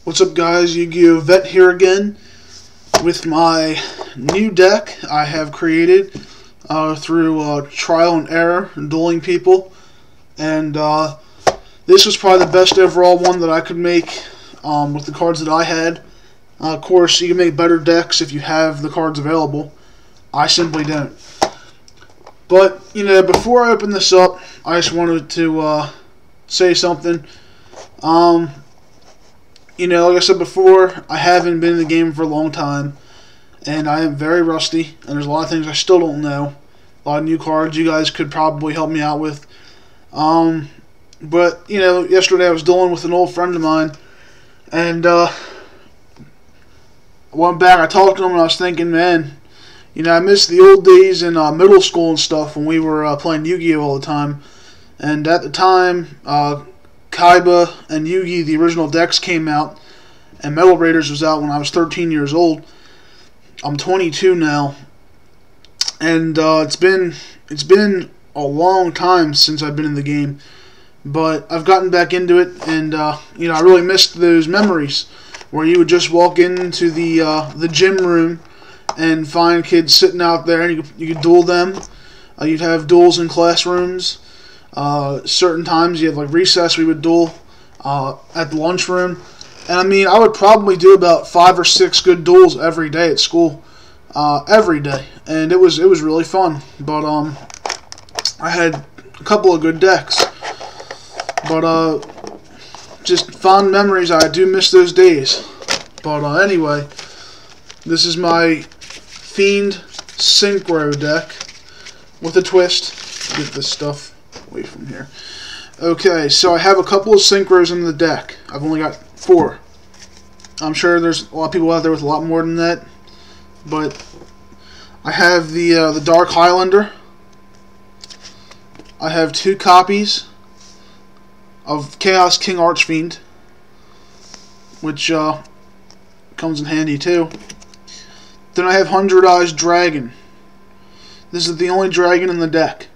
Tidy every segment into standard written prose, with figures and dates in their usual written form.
What's up, guys? Yu-Gi-Oh! Vet here again with my new deck I have created through trial and error and dueling people, and this was probably the best overall one that I could make with the cards that I had. Of course, you can make better decks if you have the cards available. I simply don't. But, you know, before I open this up, I just wanted to say something. You know, like I said before, I haven't been in the game for a long time, and I am very rusty, and there's a lot of things I still don't know. A lot of new cards you guys could probably help me out with. But, you know, yesterday I was dealing with an old friend of mine, and I went back, I talked to him, and I was thinking, man, you know, I miss the old days in middle school and stuff when we were playing Yu-Gi-Oh! All the time. And at the time, Kaiba and Yu-Gi, the original decks, came out, and Metal Raiders was out when I was 13 years old. I'm 22 now, and it's been a long time since I've been in the game, but I've gotten back into it, and you know, I really missed those memories where you would just walk into the gym room and find kids sitting out there, and you could duel them. You'd have duels in classrooms. Certain times you have like recess, we would duel at the lunchroom, and I mean, I would probably do about 5 or 6 good duels every day at school, every day, and it was really fun. But I had a couple of good decks, but just fond memories. I do miss those days. But anyway, this is my Fiend Synchro deck with a twist. Get this stuff away from here. Okay, so I have a couple of synchros in the deck. I've only got 4. I'm sure there's a lot of people out there with a lot more than that, but I have the Dark Highlander. I have 2 copies of Chaos King Archfiend, which comes in handy too. Then I have 100 Eyes Dragon. This is the only dragon in the deck,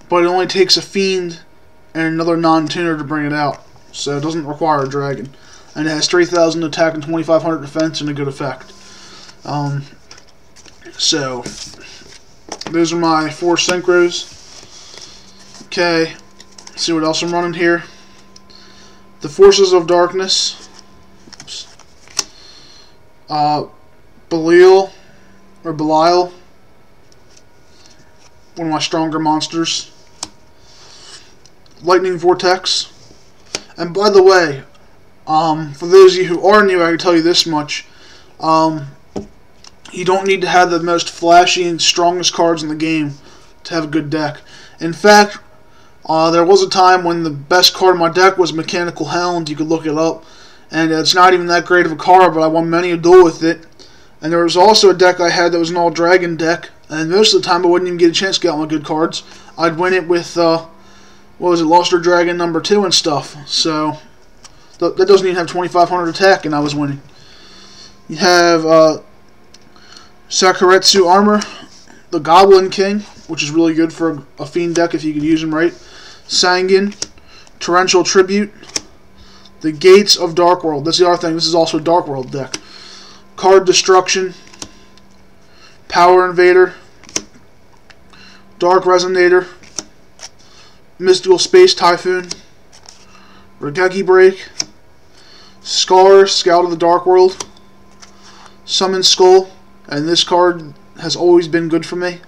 but it only takes a Fiend and another non-tuner to bring it out, so it doesn't require a dragon. And it has 3,000 attack and 2,500 defense and a good effect. So, those are my 4 synchros. Okay, let's see what else I'm running here. The Forces of Darkness. Oops. Belial, one of my stronger monsters. Lightning Vortex. And by the way, for those of you who are new, I can tell you this much. You don't need to have the most flashy and strongest cards in the game to have a good deck. In fact, there was a time when the best card in my deck was Mechanical Hound. You could look it up. And it's not even that great of a card, but I won many a duel with it. And there was also a deck I had that was an all-dragon deck. And most of the time I wouldn't even get a chance to get all my good cards. I'd win it with, what was it, Luster Dragon number 2 and stuff. So, that doesn't even have 2,500 attack, and I was winning. You have Sakuretsu Armor, the Goblin King, which is really good for a Fiend deck if you could use him right. Sanguine, Torrential Tribute, the Gates of Dark World. That's the other thing, this is also a Dark World deck. Card Destruction, Power Invader, Dark Resonator, Mystical Space Typhoon, Regeki Break, Scar, Scout of the Dark World, Summon Skull, and this card has always been good for me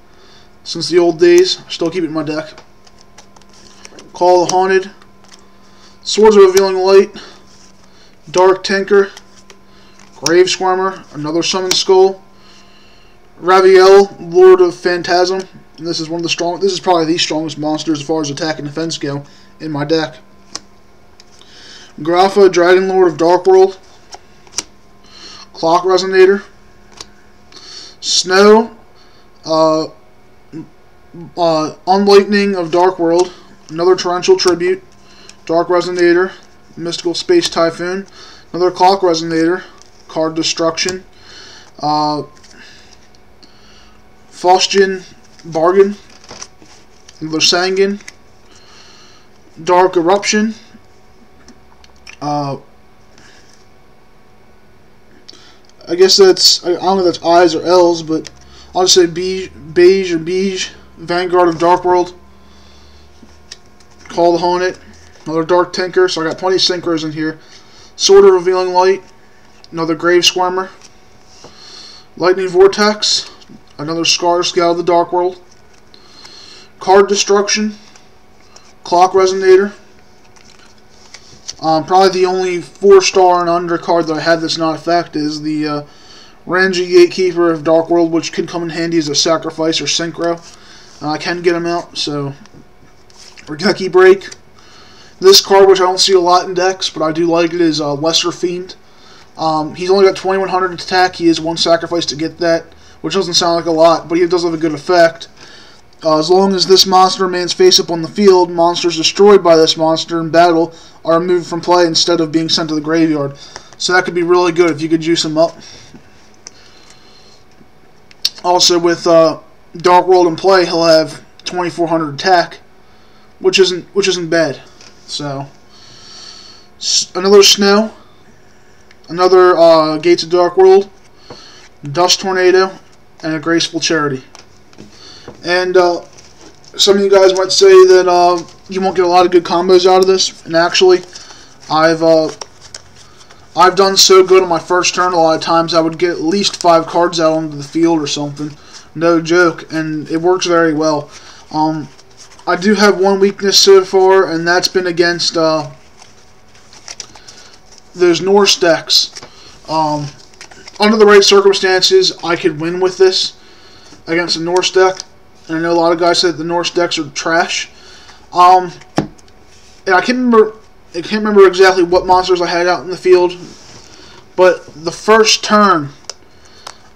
since the old days. I still keep it in my deck. Call of the Haunted, Swords of Revealing Light, Dark Tinker, Grave Squirmer, another Summon Skull, Raviel, Lord of Phantasm, and this is one of the strong. This is probably the strongest monster as far as attack and defense go in my deck. Grafa, Dragon Lord of Dark World, Clock Resonator, Snow, Unlightning of Dark World, another Torrential Tribute, Dark Resonator, Mystical Space Typhoon, another Clock Resonator, Card Destruction, Faustian Bargain, another Sanguine, Dark Eruption, I guess that's, I don't know if that's I's or L's, but I'll just say beige, Vanguard of Dark World. Call the Hornet, another Dark Tinker, so I got plenty of Synchros in here. Sword of Revealing Light, another Grave Squirmer. Lightning Vortex, another Scar Scout of the Dark World. Card Destruction, Clock Resonator. Probably the only 4-star and under card that I have that's not effect is the Ranji Gatekeeper of Dark World, which can come in handy as a sacrifice or synchro. I can get him out, so Regeki Break. This card, which I don't see a lot in decks, but I do like it, is Lesser Fiend. He's only got 2100 attack. He is 1 sacrifice to get that, which doesn't sound like a lot, but he does have a good effect. As long as this monster remains face up on the field, monsters destroyed by this monster in battle are removed from play instead of being sent to the graveyard. So that could be really good if you could juice him up. Also, with Dark World in play, he'll have 2400 attack, which isn't bad. So another Snow, another Gates of Dark World, Dust Tornado, and a Graceful Charity. And some of you guys might say that you won't get a lot of good combos out of this, and actually, I've done so good on my first turn. A lot of times I would get at least 5 cards out onto the field or something, no joke, and it works very well. I do have one weakness so far, and that's been against those Norse decks. Under the right circumstances, I could win with this against a Norse deck. And I know a lot of guys said the Norse decks are trash. And I can't remember exactly what monsters I had out in the field, but the first turn,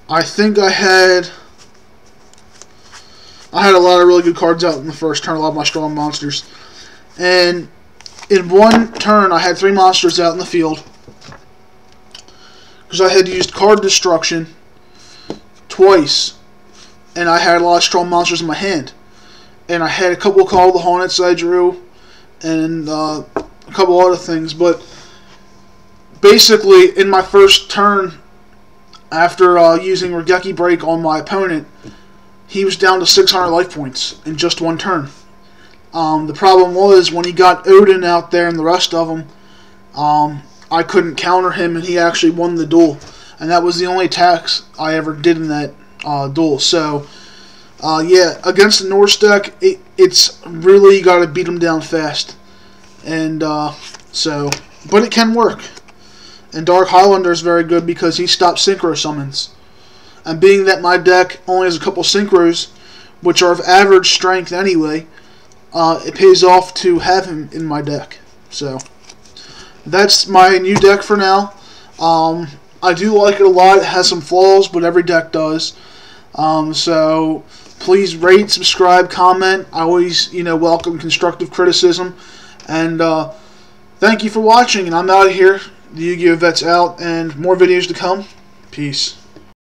I think I had a lot of really good cards out in the first turn, a lot of my strong monsters. And in one turn, I had 3 monsters out in the field because I had used Card Destruction twice. And I had a lot of strong monsters in my hand. And I had a couple of Call the Hornets I drew, and a couple other things. But basically, in my first turn, after using Regeki Break on my opponent, he was down to 600 life points in just one turn. The problem was, when he got Odin out there and the rest of them, I couldn't counter him, and he actually won the duel. And that was the only attacks I ever did in that duel. So yeah, against the Norse deck, it's really got to beat them down fast, and but it can work. And Dark Highlander is very good because he stops synchro summons, and being that my deck only has a couple synchros, which are of average strength anyway, it pays off to have him in my deck. So that's my new deck for now. I do like it a lot. It has some flaws, but every deck does. So please rate, subscribe, comment. I always, welcome constructive criticism. And thank you for watching. And I'm out of here. The Yu-Gi-Oh! Vet's out, and more videos to come. Peace.